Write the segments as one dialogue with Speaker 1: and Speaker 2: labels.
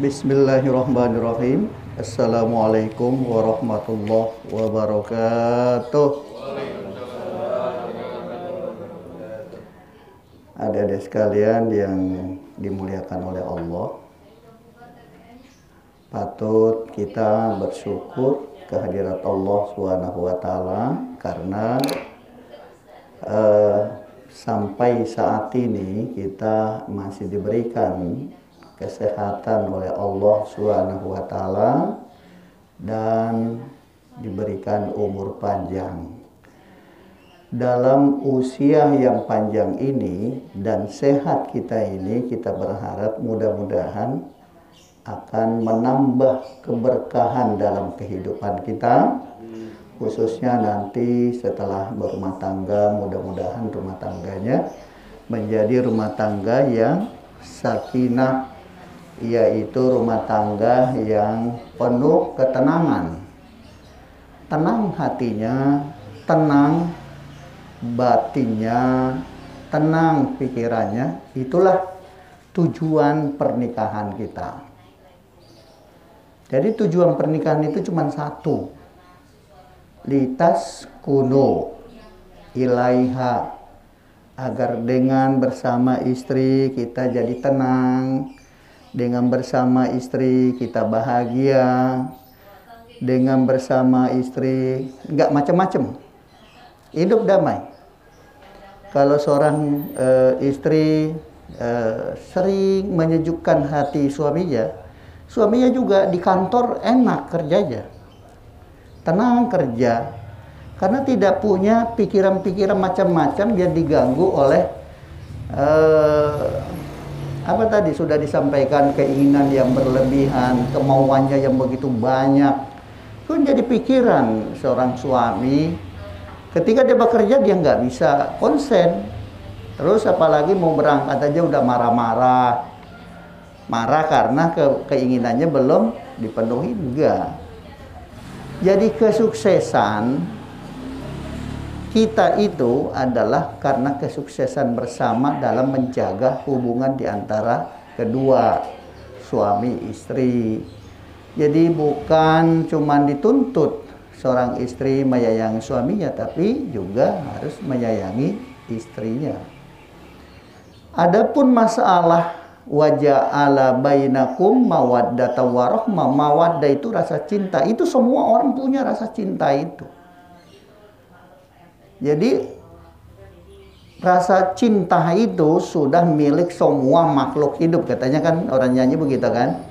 Speaker 1: Bismillahirrahmanirrahim. Assalamualaikum warahmatullahi wabarakatuh. Adik-adik sekalian yang dimuliakan oleh Allah, patut kita bersyukur kehadirat Allah Subhanahu wa taala karena sampai saat ini kita masih diberikan kesehatan oleh Allah Subhanahu wa taala dan diberikan umur panjang. Dalam usia yang panjang ini dan sehat kita ini, kita berharap mudah-mudahan akan menambah keberkahan dalam kehidupan kita, khususnya nanti setelah berumah tangga, mudah-mudahan rumah tangganya menjadi rumah tangga yang sakinah, yaitu rumah tangga yang penuh ketenangan. Tenang hatinya, tenang batinnya, tenang pikirannya. Itulah tujuan pernikahan kita. Jadi tujuan pernikahan itu cuma satu. Litas kuno ilaiha, agar dengan bersama istri kita jadi tenang, dengan bersama istri kita bahagia, dengan bersama istri nggak macam-macam, hidup damai. Kalau seorang istri sering menyejukkan hati suaminya, suaminya juga di kantor enak kerjanya, tenang kerja, karena tidak punya pikiran-pikiran macam-macam yang diganggu oleh apa tadi sudah disampaikan, keinginan yang berlebihan, kemauannya yang begitu banyak. Itu jadi pikiran seorang suami. Ketika dia bekerja dia nggak bisa konsen. Terus apalagi mau berangkat aja udah marah-marah. Marah karena keinginannya belum dipenuhi, enggak. Jadi kesuksesan kita itu adalah karena kesuksesan bersama dalam menjaga hubungan di antara kedua suami istri. Jadi bukan cuma dituntut seorang istri menyayangi suaminya, tapi juga harus menyayangi istrinya. Adapun masalah waja'ala bainakum mawaddata warahmah, mawaddah itu rasa cinta. Itu semua orang punya rasa cinta itu. Jadi rasa cinta itu sudah milik semua makhluk hidup, katanya kan orang nyanyi begitu kan.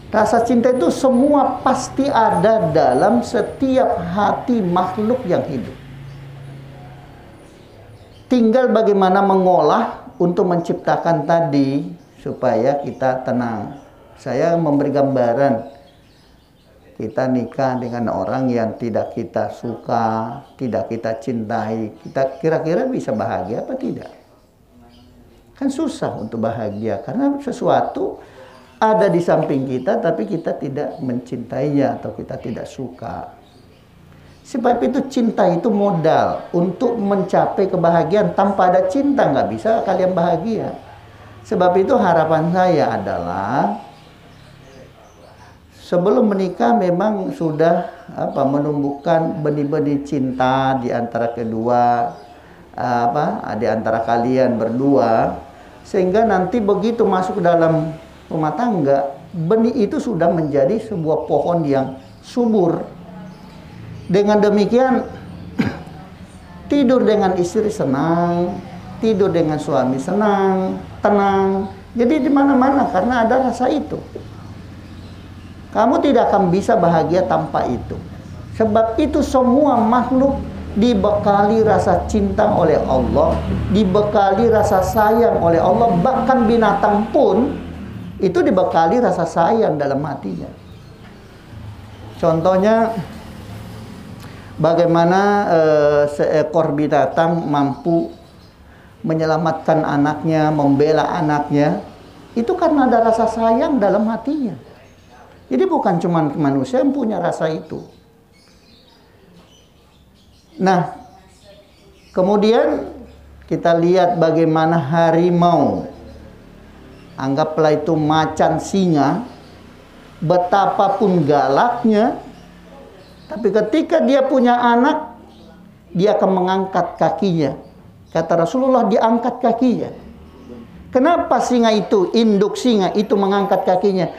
Speaker 1: Rasa cinta itu semua pasti ada dalam setiap hati makhluk yang hidup. Tinggal bagaimana mengolah untuk menciptakan tadi supaya kita tenang. Saya memberi gambaran, kita nikah dengan orang yang tidak kita suka, tidak kita cintai, kita kira-kira bisa bahagia apa tidak? Kan susah untuk bahagia karena sesuatu ada di samping kita tapi kita tidak mencintainya atau kita tidak suka. Sebab itu cinta itu modal untuk mencapai kebahagiaan. Tanpa ada cinta nggak bisa kalian bahagia. Sebab itu harapan saya adalah sebelum menikah memang sudah menumbuhkan benih-benih cinta di antara kedua di antara kalian berdua, sehingga nanti begitu masuk ke dalam rumah tangga, benih itu sudah menjadi sebuah pohon yang subur. Dengan demikian tidur dengan istri senang, tidur dengan suami senang, tenang. Jadi di mana-mana karena ada rasa itu. Kamu tidak akan bisa bahagia tanpa itu. Sebab itu semua makhluk dibekali rasa cinta oleh Allah, dibekali rasa sayang oleh Allah. Bahkan binatang pun itu dibekali rasa sayang dalam hatinya. Contohnya bagaimana seekor binatang mampu menyelamatkan anaknya, membela anaknya. Itu karena ada rasa sayang dalam hatinya. Jadi bukan cuma manusia yang punya rasa itu. Nah, kemudian kita lihat bagaimana harimau. anggaplah itu macan singa, betapapun galaknya, tapi ketika dia punya anak, dia akan mengangkat kakinya. Kata Rasulullah, dia angkat kakinya. Kenapa singa itu, induk singa itu mengangkat kakinya?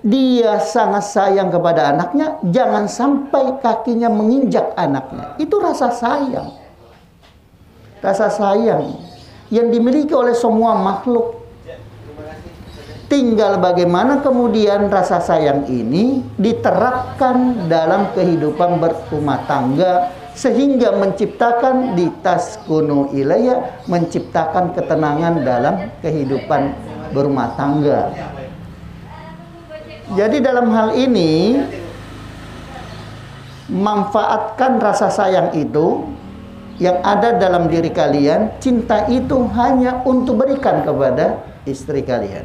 Speaker 1: Dia sangat sayang kepada anaknya, jangan sampai kakinya menginjak anaknya. Itu rasa sayang. Rasa sayang yang dimiliki oleh semua makhluk. Tinggal bagaimana kemudian rasa sayang ini diterapkan dalam kehidupan berumah tangga, sehingga menciptakan di taskunu ilayya, menciptakan ketenangan dalam kehidupan berumah tangga. Jadi dalam hal ini, manfaatkan rasa sayang itu yang ada dalam diri kalian. Cinta itu hanya untuk berikan kepada istri kalian,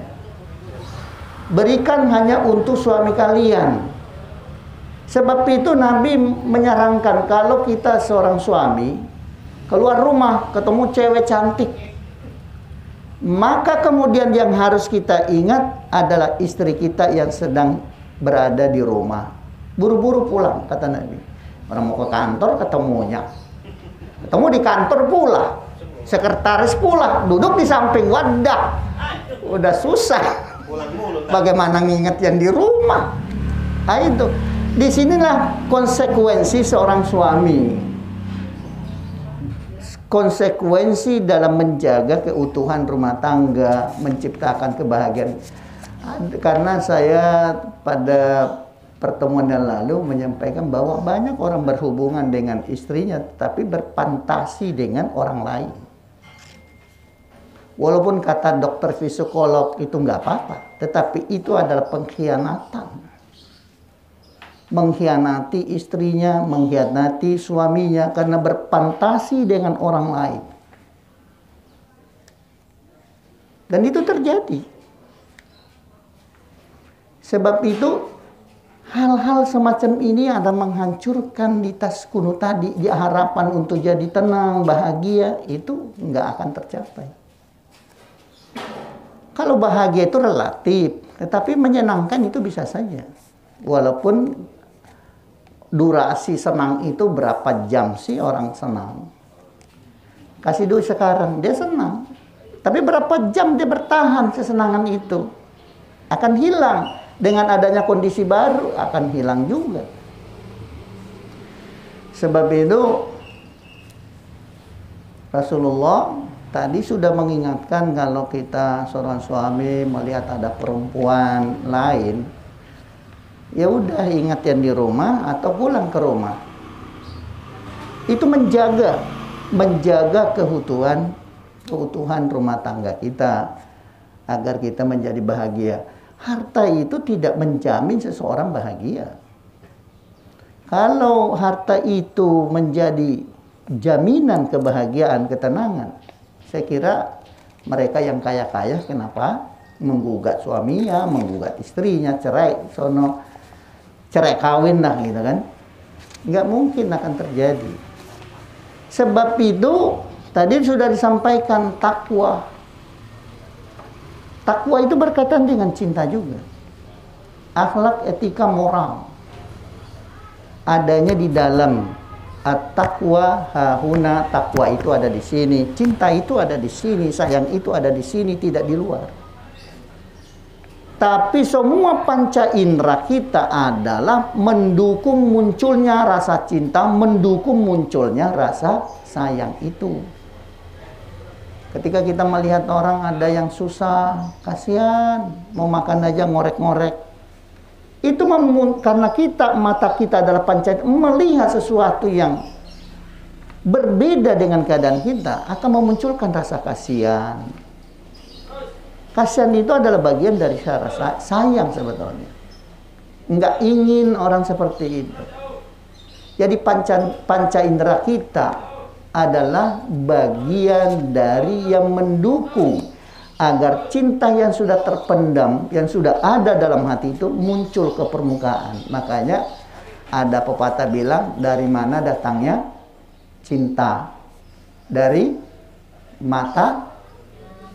Speaker 1: berikan hanya untuk suami kalian. Sebab itu Nabi menyarankan, kalau kita seorang suami keluar rumah ketemu cewek cantik, maka kemudian yang harus kita ingat adalah istri kita yang sedang berada di rumah. Buru-buru pulang, kata Nabi. Orang mau ke kantor ketemunya, ketemu di kantor pula, sekretaris pula, duduk di samping, wadah, udah susah. Bagaimana nginget yang di rumah? Nah, itu. Disinilah konsekuensi seorang suami. Konsekuensi dalam menjaga keutuhan rumah tangga, menciptakan kebahagiaan. Karena saya pada pertemuan yang lalu menyampaikan bahwa banyak orang berhubungan dengan istrinya, tapi berfantasi dengan orang lain. Walaupun kata dokter psikolog itu nggak apa-apa, tetapi itu adalah pengkhianatan. Mengkhianati istrinya, mengkhianati suaminya karena berfantasi dengan orang lain. Dan itu terjadi. Sebab itu hal-hal semacam ini ada menghancurkan di taskunu tadi, di harapan untuk jadi tenang, bahagia, itu nggak akan tercapai. Kalau bahagia itu relatif, tetapi menyenangkan itu bisa saja. Walaupun durasi senang itu berapa jam sih orang senang? Kasih duit sekarang, dia senang. Tapi berapa jam dia bertahan kesenangan itu? Akan hilang. Dengan adanya kondisi baru, akan hilang juga. Sebab itu, Rasulullah tadi sudah mengingatkan kalau kita seorang suami melihat ada perempuan lain, ya udah ingat yang di rumah atau pulang ke rumah. Itu menjaga keutuhan rumah tangga kita agar kita menjadi bahagia. Harta itu tidak menjamin seseorang bahagia. Kalau harta itu menjadi jaminan kebahagiaan, ketenangan, saya kira mereka yang kaya-kaya kenapa menggugat suaminya, menggugat istrinya, cerai sono, cerai kawin lah gitu kan. Nggak mungkin akan terjadi. Sebab itu tadi sudah disampaikan takwa. Takwa itu berkaitan dengan cinta juga. Akhlak, etika, moral. Adanya di dalam at-taqwa hahuna, takwa itu ada di sini, cinta itu ada di sini, sayang itu ada di sini, tidak di luar. Tapi semua panca indera kita adalah mendukung munculnya rasa cinta, mendukung munculnya rasa sayang itu. Ketika kita melihat orang ada yang susah, kasihan, mau makan aja ngorek-ngorek. Itu karena mata kita adalah panca, melihat sesuatu yang berbeda dengan keadaan kita, akan memunculkan rasa kasihan. Kasihan itu adalah bagian dari rasa sayang sebetulnya. Nggak ingin orang seperti itu. Jadi panca indera kita adalah bagian dari yang mendukung agar cinta yang sudah terpendam, yang sudah ada dalam hati itu muncul ke permukaan. Makanya ada pepatah bilang, dari mana datangnya cinta? Dari mata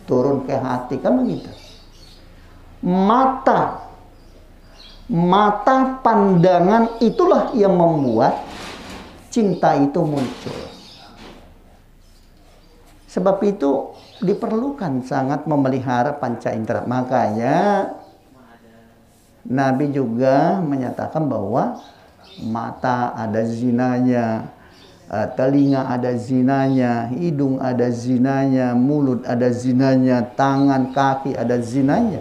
Speaker 1: turun ke hati, kan begitu. Mata pandangan itulah yang membuat cinta itu muncul. Sebab itu diperlukan sangat memelihara panca indera. Makanya Nabi juga menyatakan bahwa mata ada zinanya, telinga ada zinanya, hidung ada zinanya, mulut ada zinanya, tangan, kaki ada zinanya.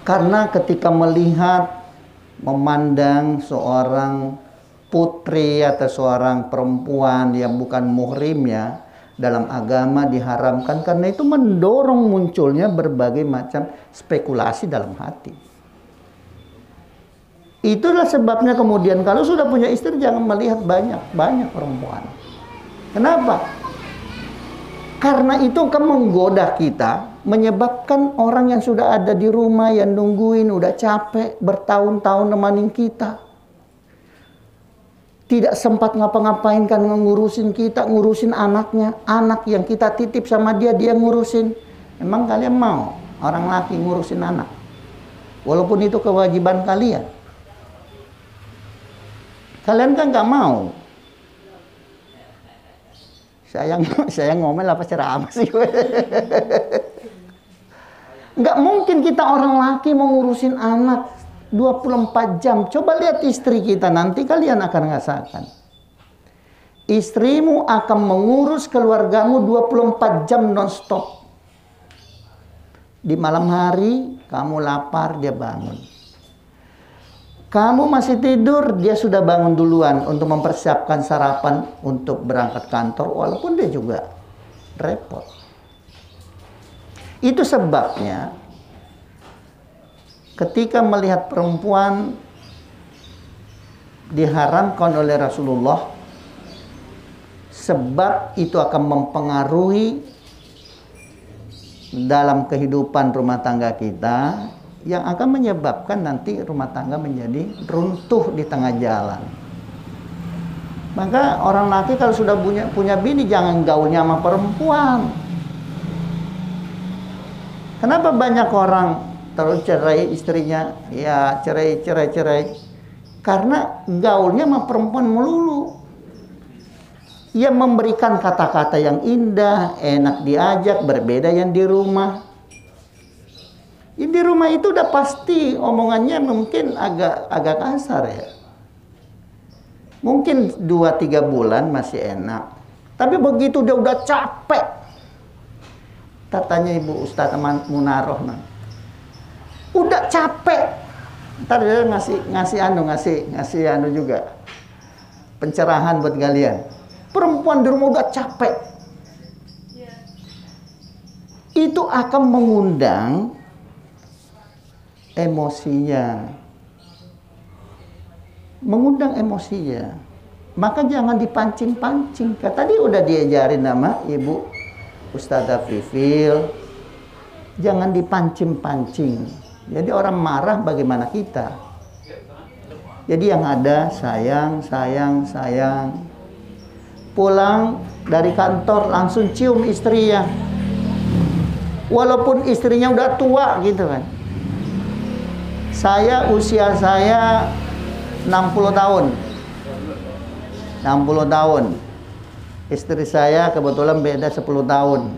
Speaker 1: Karena ketika melihat, memandang seorang putri atau seorang perempuan yang bukan muhrimnya, dalam agama diharamkan, karena itu mendorong munculnya berbagai macam spekulasi dalam hati. Itulah sebabnya kemudian kalau sudah punya istri jangan melihat banyak perempuan. Kenapa? Karena itu akan menggoda kita, menyebabkan orang yang sudah ada di rumah, yang nungguin, udah capek, bertahun-tahun nemanin kita, tidak sempat ngapa-ngapain, kan ngurusin kita, ngurusin anaknya. Anak yang kita titip sama dia, dia ngurusin. Emang kalian mau orang laki ngurusin anak? Walaupun itu kewajiban kalian. Kalian kan gak mau. Saya ngomel apa ceramah sih? Nggak mungkin kita orang laki mau ngurusin anak 24 jam. Coba lihat istri kita, nanti kalian akan merasakan. Istrimu akan mengurus keluargamu 24 jam non-stop. Di malam hari, kamu lapar, dia bangun. Kamu masih tidur, dia sudah bangun duluan untuk mempersiapkan sarapan untuk berangkat kantor, walaupun dia juga repot. Itu sebabnya ketika melihat perempuan diharamkan oleh Rasulullah, sebab itu akan mempengaruhi dalam kehidupan rumah tangga kita, yang akan menyebabkan nanti rumah tangga menjadi runtuh di tengah jalan. Maka orang laki kalau sudah punya bini, jangan gaulnya sama perempuan. Kenapa banyak orang terus cerai istrinya? Ya cerai. Karena gaulnya sama perempuan melulu. Ia memberikan kata-kata yang indah, enak diajak, berbeda yang di rumah. Di rumah itu udah pasti omongannya mungkin agak kasar ya. Mungkin 2-3 bulan masih enak. Tapi begitu dia udah capek. Katanya Ibu Ustaz Munaroh, udah capek. Ntar dia ngasih anu juga. Pencerahan buat kalian. Perempuan di rumah udah capek. Itu akan mengundang emosinya. Maka jangan dipancing-pancing. Tadi udah diajarin nama Ibu Ustazah Fifil, jangan dipancing-pancing. Jadi orang marah bagaimana kita? Jadi yang ada sayang. Pulang dari kantor langsung cium istrinya. Walaupun istrinya udah tua gitu kan. Usia saya 60 tahun. Istri saya kebetulan beda 10 tahun.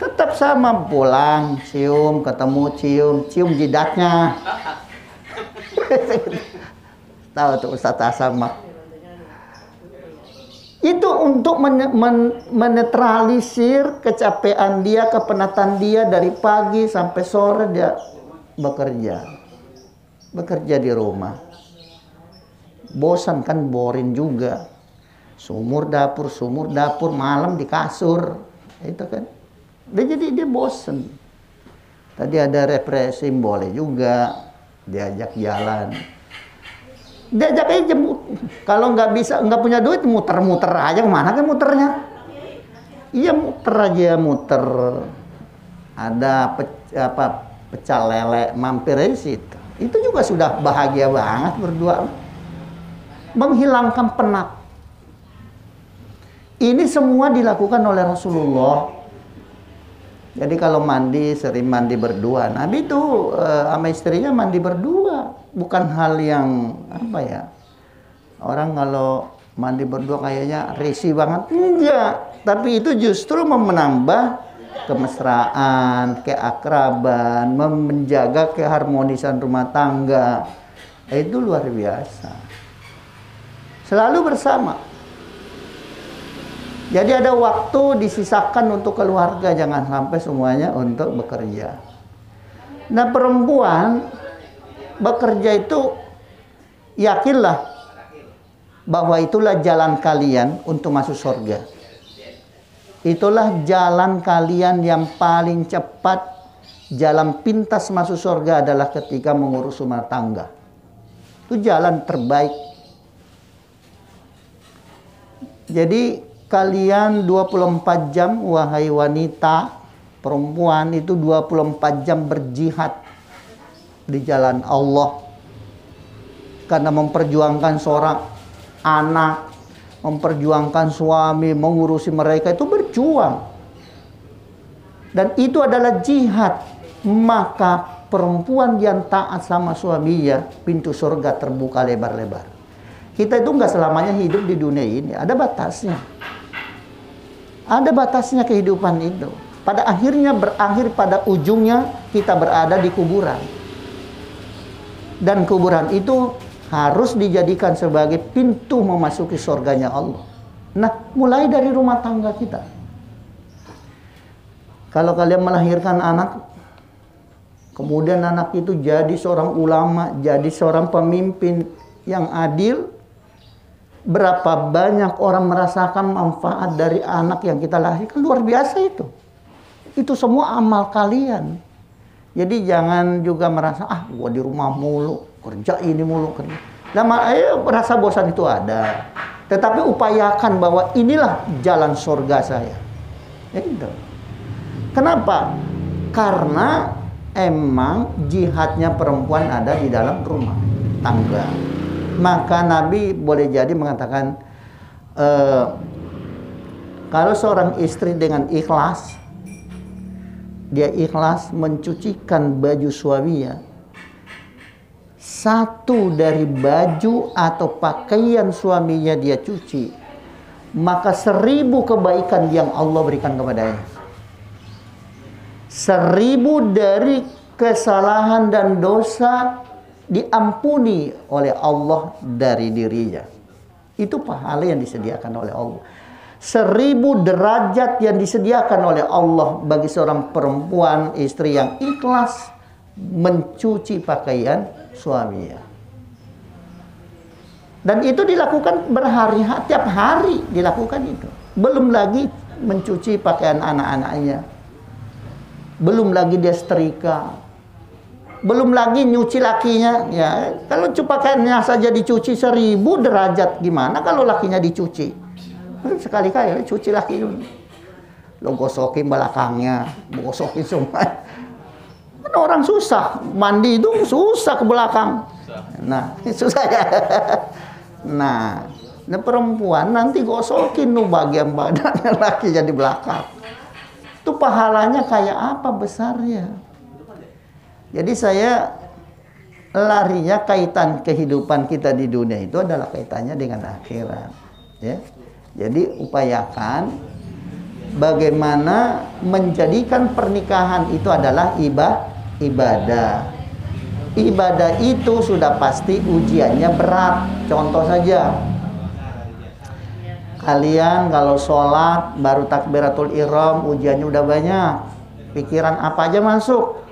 Speaker 1: Tetap sama, pulang, cium, ketemu, cium jidatnya. Tahu tuh Ustaz Asama. Itu untuk menetralisir kecapean dia, kepenatan dia dari pagi sampai sore dia bekerja di rumah. Bosan kan, boring juga. Sumur dapur, malam di kasur. Itu kan. Jadi dia bosan. Tadi ada refreshing boleh juga, diajak jalan. Diajak aja, kalau nggak punya duit, muter-muter aja. Kemana kan muternya? Iya, muter. Ada pecel lele, mampir aja situ. Itu juga sudah bahagia banget berdua. Menghilangkan penat. Ini semua dilakukan oleh Rasulullah. Jadi kalau mandi sering mandi berdua. Nabi itu sama istrinya mandi berdua, bukan hal yang apa ya? Orang kalau mandi berdua kayaknya risih banget. Enggak, tapi itu justru menambah kemesraan, keakraban, menjaga keharmonisan rumah tangga. Itu luar biasa. Selalu bersama. Jadi ada waktu disisakan untuk keluarga, jangan sampai semuanya untuk bekerja. Nah, perempuan bekerja itu yakinlah bahwa itulah jalan kalian untuk masuk surga. Itulah jalan kalian yang paling cepat. Jalan pintas masuk surga adalah ketika mengurus rumah tangga. Itu jalan terbaik. Jadi kalian 24 jam, wahai wanita, perempuan itu 24 jam berjihad di jalan Allah. Karena memperjuangkan seorang anak, memperjuangkan suami, mengurusi mereka itu berjuang. Dan itu adalah jihad. Maka perempuan yang taat sama suaminya, pintu surga terbuka lebar-lebar. Kita itu nggak selamanya hidup di dunia ini, ada batasnya. Ada batasnya kehidupan itu. Pada akhirnya berakhir pada ujungnya kita berada di kuburan. Dan kuburan itu harus dijadikan sebagai pintu memasuki surganya Allah. Nah, mulai dari rumah tangga kita. Kalau kalian melahirkan anak, kemudian anak itu jadi seorang ulama, jadi seorang pemimpin yang adil, berapa banyak orang merasakan manfaat dari anak yang kita lahirkan. Luar biasa itu. Itu semua amal kalian. Jadi jangan juga merasa, gua di rumah mulu, kerja ini mulu. Rasa bosan itu ada. Tetapi upayakan bahwa inilah jalan surga saya. Ya gitu. Kenapa? Karena emang jihadnya perempuan ada di dalam rumah tangga. Maka Nabi boleh jadi mengatakan, kalau seorang istri dengan ikhlas, dia ikhlas mencucikan baju suaminya, satu dari baju atau pakaian suaminya dia cuci, maka 1000 kebaikan yang Allah berikan kepadanya. 1000 dari kesalahan dan dosa diampuni oleh Allah dari dirinya. Itu pahala yang disediakan oleh Allah. 1000 derajat yang disediakan oleh Allah bagi seorang perempuan, istri yang ikhlas mencuci pakaian suaminya. Dan itu dilakukan berhari-hari, tiap hari dilakukan itu. Belum lagi mencuci pakaian anak-anaknya. Belum lagi dia setrika. Belum lagi nyuci lakinya, ya. Kalau pakaiannya saja dicuci 1000 derajat, gimana kalau lakinya dicuci? Sekali-kali cuci laki itu. Lo gosokin belakangnya, gosokin semua. Kan orang susah, mandi itu susah ke belakang. Nah, susah ya. Nah, perempuan nanti gosokin tuh bagian badannya lakinya di belakang. Itu pahalanya kayak apa besarnya? Jadi saya larinya kaitan kehidupan kita di dunia itu adalah kaitannya dengan akhirat, ya. Jadi upayakan bagaimana menjadikan pernikahan itu adalah ibadah. Ibadah itu sudah pasti ujiannya berat. Contoh saja, kalian kalau sholat baru takbiratul ihram ujiannya udah banyak. Pikiran apa aja masuk.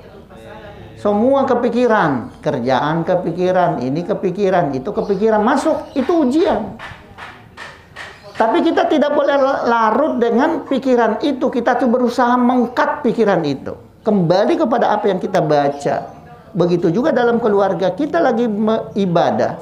Speaker 1: Semua kepikiran, kerjaan kepikiran, ini kepikiran, itu kepikiran, masuk, itu ujian. Tapi kita tidak boleh larut dengan pikiran itu, kita tuh berusaha mengkat pikiran itu. Kembali kepada apa yang kita baca. Begitu juga dalam keluarga, kita lagi ibadah,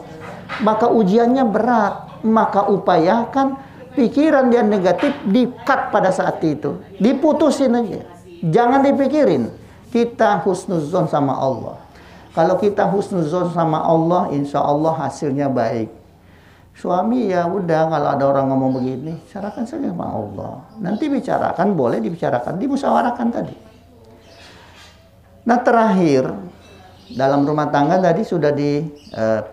Speaker 1: maka ujiannya berat, maka upayakan pikiran yang negatif di-cut pada saat itu. Diputusin aja, jangan dipikirin. Kita husnuzon sama Allah. Kalau kita husnuzon sama Allah, insya Allah hasilnya baik. Suami ya udah, kalau ada orang ngomong begini, bicarakan saja sama Allah. Nanti bicarakan, boleh dibicarakan, dimusyawarahkan tadi. Nah terakhir, dalam rumah tangga tadi sudah di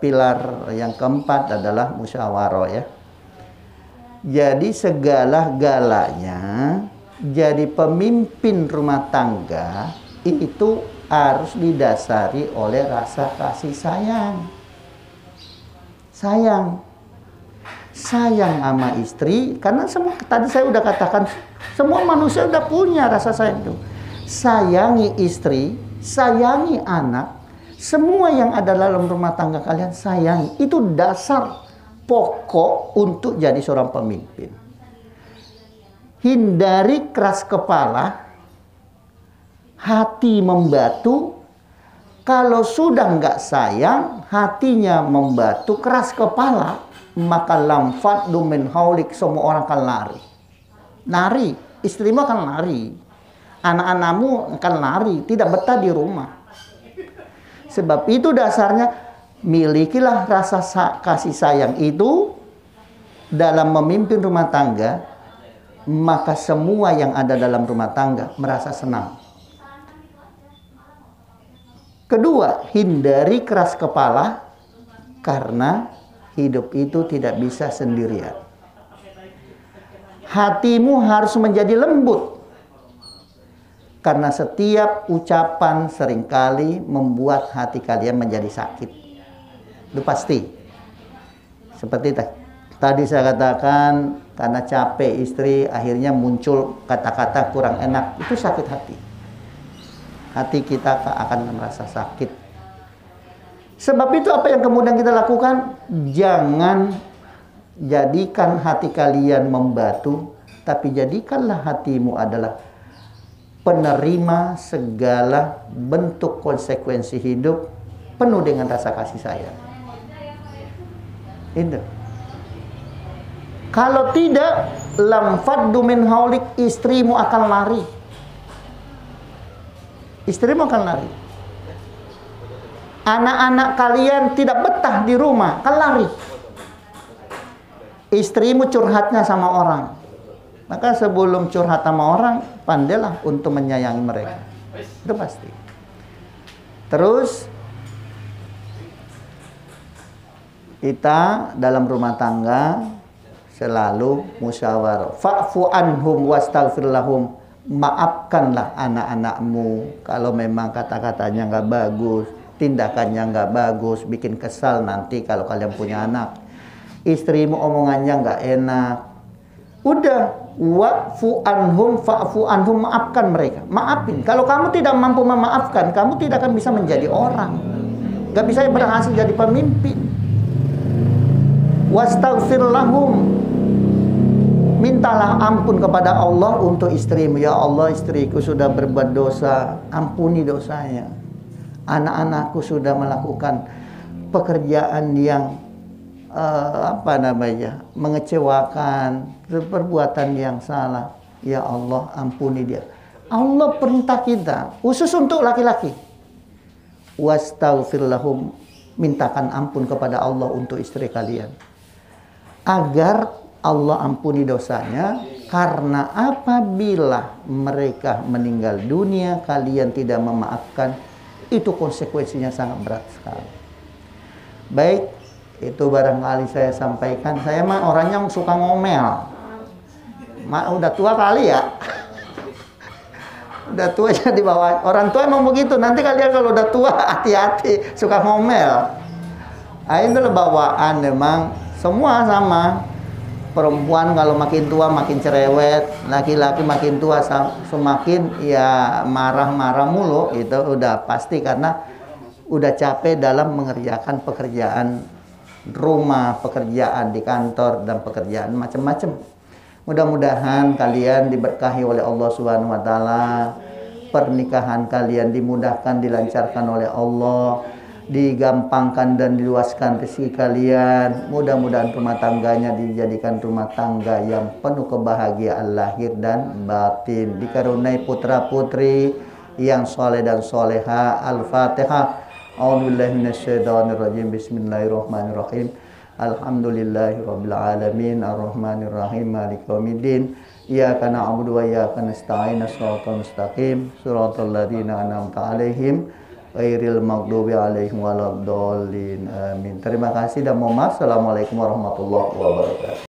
Speaker 1: pilar yang keempat adalah musyawarah ya. Jadi segala-galanya jadi pemimpin rumah tangga itu harus didasari oleh rasa kasih sayang. Sayang sama istri, karena semua tadi saya udah katakan, semua manusia udah punya rasa sayang itu. Sayangi istri, sayangi anak, semua yang ada dalam rumah tangga kalian sayangi. Itu dasar pokok untuk jadi seorang pemimpin. Hindari keras kepala, hati membatu. Kalau sudah nggak sayang, hatinya membatu, keras kepala, maka lamfat dumin haulik, semua orang akan lari, istrimu akan lari, anak-anakmu akan lari, tidak betah di rumah. Sebab itu dasarnya, milikilah rasa kasih sayang itu dalam memimpin rumah tangga, maka semua yang ada dalam rumah tangga merasa senang. Kedua, hindari keras kepala, karena hidup itu tidak bisa sendirian. Hatimu harus menjadi lembut, karena setiap ucapan seringkali membuat hati kalian menjadi sakit. Itu pasti. Seperti tadi saya katakan, karena capek istri, akhirnya muncul kata-kata kurang enak. Itu sakit hati. Hati kita akan merasa sakit. Sebab itu apa yang kemudian kita lakukan? Jangan jadikan hati kalian membatu, tapi jadikanlah hatimu adalah penerima segala bentuk konsekuensi hidup penuh dengan rasa kasih sayang. Itu. Kalau tidak, lamfaddu min haulik, istrimu akan lari. Istrimu akan lari. Anak-anak kalian tidak betah di rumah, kan lari. Istrimu curhatnya sama orang. Maka sebelum curhat sama orang, pandailah untuk menyayangi mereka. Itu pasti. Terus, kita dalam rumah tangga selalu musyawarah. Fa'fu anhum wastaghfir lahum. Maafkanlah anak-anakmu kalau memang kata-katanya nggak bagus, tindakannya nggak bagus, bikin kesal nanti kalau kalian punya anak. Istrimu omongannya nggak enak, udah, wa'fu anhum fa'fu anhum, maafkan mereka, maafin. Kalau kamu tidak mampu memaafkan, kamu tidak akan bisa menjadi orang, nggak bisa berhasil jadi pemimpin. Wastaghfir lahum, mintalah ampun kepada Allah untuk istrimu. Ya Allah, istriku sudah berbuat dosa, ampuni dosanya. Anak-anakku sudah melakukan pekerjaan yang mengecewakan, perbuatan yang salah. Ya Allah, ampuni dia. Allah perintah kita khusus untuk laki-laki. Wastaghfir lahum, mintakan ampun kepada Allah untuk istri kalian, agar Allah ampuni dosanya. Karena apabila mereka meninggal dunia, kalian tidak memaafkan, itu konsekuensinya sangat berat sekali. Baik, itu barangkali saya sampaikan. Saya mah orangnya suka ngomel. Udah tua kali ya. Udah tua jadi bawa. Orang tua emang begitu. Nanti kalian kalau udah tua hati-hati, suka ngomel. Nah, itu bawaan memang. Semua sama. Perempuan kalau makin tua makin cerewet, laki-laki makin tua semakin ya marah-marah mulu. Itu udah pasti, karena udah capek dalam mengerjakan pekerjaan rumah, pekerjaan di kantor, dan pekerjaan macam-macam. Mudah-mudahan kalian diberkahi oleh Allah Subhanahu wa taala. Pernikahan kalian dimudahkan, dilancarkan oleh Allah, digampangkan dan diluaskan rezeki kalian. Mudah-mudahan rumah tangganya dijadikan rumah tangga yang penuh kebahagiaan lahir dan batin, dikaruniai putra-putri yang soleh dan soleha. Al-Fatihah. A'udzubillahi minasyaitonirrajim. Bismillahirrahmanirrahim. Alhamdulillahirabbil alamin arrahmanir rahim maliki yaumiddin. Iyyaka na'budu wa iyyaka nasta'in shiratal mustaqim shiratal ladzina an'amta 'alaihim ghairil maghdubi 'alaihim waladdallin. Amin. Terima kasih dan mohon maaf. Assalamualaikum warahmatullahi wabarakatuh.